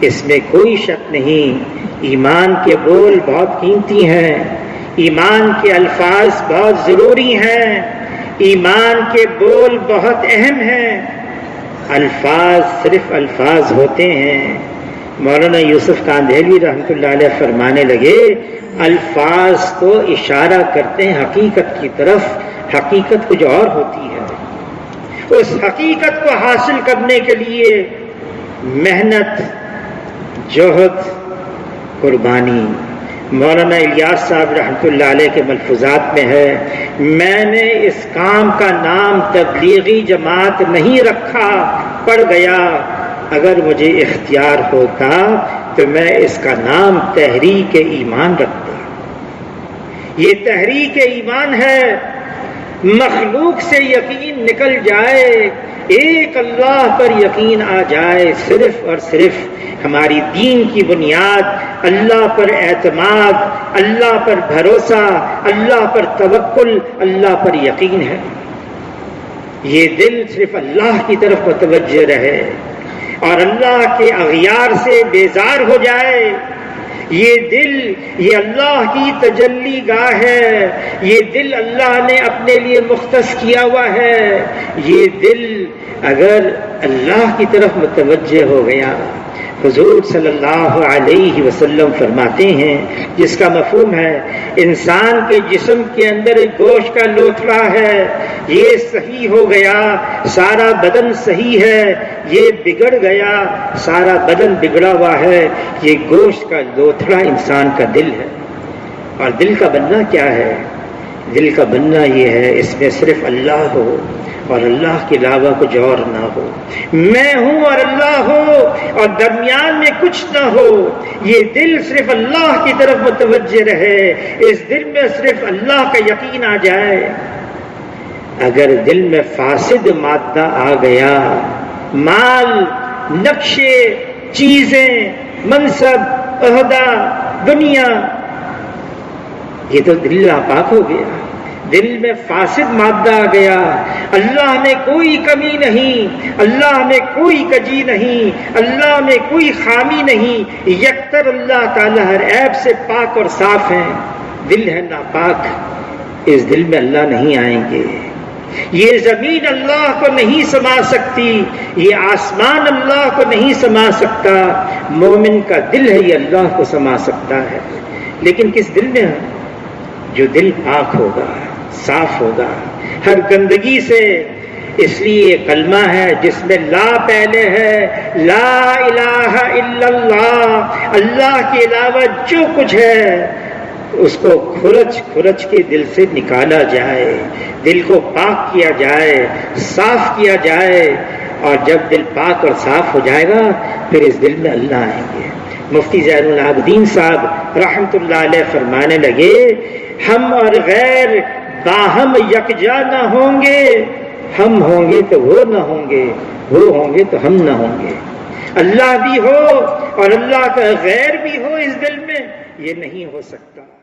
اس میں کوئی شک نہیں، ایمان کے بول بہت قیمتی ہیں، ایمان کے الفاظ بہت ضروری ہیں، ایمان کے بول بہت اہم ہیں۔ الفاظ صرف الفاظ ہوتے ہیں۔ مولانا یوسف کاندھیلوی رحمۃ اللہ علیہ فرمانے لگے، الفاظ تو اشارہ کرتے ہیں حقیقت کی طرف، حقیقت کچھ اور ہوتی ہے۔ اس حقیقت کو حاصل کرنے کے لیے محنت، جہد، قربانی۔ مولانا الیاس صاحب رحمۃ اللہ علیہ کے ملفوظات میں ہے، میں نے اس کام کا نام تبلیغی جماعت نہیں رکھا، پڑ گیا، اگر مجھے اختیار ہوتا تو میں اس کا نام تحریک ایمان رکھتا۔ یہ تحریک ایمان ہے، مخلوق سے یقین نکل جائے، ایک اللہ پر یقین آ جائے، صرف اور صرف ہماری دین کی بنیاد اللہ پر اعتماد، اللہ پر بھروسہ، اللہ پر توکل، اللہ پر یقین ہے۔ یہ دل صرف اللہ کی طرف متوجہ رہے اور اللہ کے اغیار سے بیزار ہو جائے۔ یہ دل، یہ اللہ کی تجلی گاہ ہے، یہ دل اللہ نے اپنے لیے مختص کیا ہوا ہے۔ یہ دل اگر اللہ کی طرف متوجہ ہو گیا، حضور صلی اللہ علیہ وسلم فرماتے ہیں، جس کا مفہوم ہے انسان کے جسم کے اندر ایک گوشت کا لوتھڑا ہے، یہ صحیح ہو گیا سارا بدن صحیح ہے، یہ بگڑ گیا سارا بدن بگڑا ہوا ہے۔ یہ گوشت کا لوتھڑا انسان کا دل ہے۔ اور دل کا بننا کیا ہے؟ دل کا بننا یہ ہے اس میں صرف اللہ ہو اور اللہ کے علاوہ کچھ اور نہ ہو، میں ہوں اور اللہ ہو اور درمیان میں کچھ نہ ہو۔ یہ دل صرف اللہ کی طرف متوجہ رہے، اس دل میں صرف اللہ کا یقین آ جائے۔ اگر دل میں فاسد مادہ آ گیا، مال، نقشے، چیزیں، منصب، عہدہ، دنیا، یہ تو دل ناپاک ہو گیا۔ دل میں فاسد مادہ آ گیا، اللہ میں کوئی کمی نہیں، اللہ میں کوئی کجی نہیں، اللہ میں کوئی خامی نہیں، یکتر اللہ تعالیٰ ہر عیب سے پاک اور صاف ہیں۔ دل ہے ناپاک، اس دل میں اللہ نہیں آئیں گے۔ یہ زمین اللہ کو نہیں سما سکتی، یہ آسمان اللہ کو نہیں سما سکتا۔ مومن کا دل ہے یہ اللہ کو سما سکتا ہے، لیکن کس دل میں ہے؟ جو دل پاک ہوگا، صاف ہوگا ہر گندگی سے۔ اس لیے یہ کلمہ ہے جس میں لا پہلے ہے، لا الہ الا اللہ، اللہ کے علاوہ جو کچھ ہے اس کو کھرچ کھرچ کے دل سے نکالا جائے، دل کو پاک کیا جائے، صاف کیا جائے۔ اور جب دل پاک اور صاف ہو جائے گا پھر اس دل میں اللہ آئیں گے۔ مفتی زین العابدین صاحب رحمۃ اللہ علیہ فرمانے لگے، ہم اور غیر باہم یکجا نہ ہوں گے، ہم ہوں گے تو وہ نہ ہوں گے، وہ ہوں گے تو ہم نہ ہوں گے۔ اللہ بھی ہو اور اللہ کا غیر بھی ہو اس دل میں، یہ نہیں ہو سکتا۔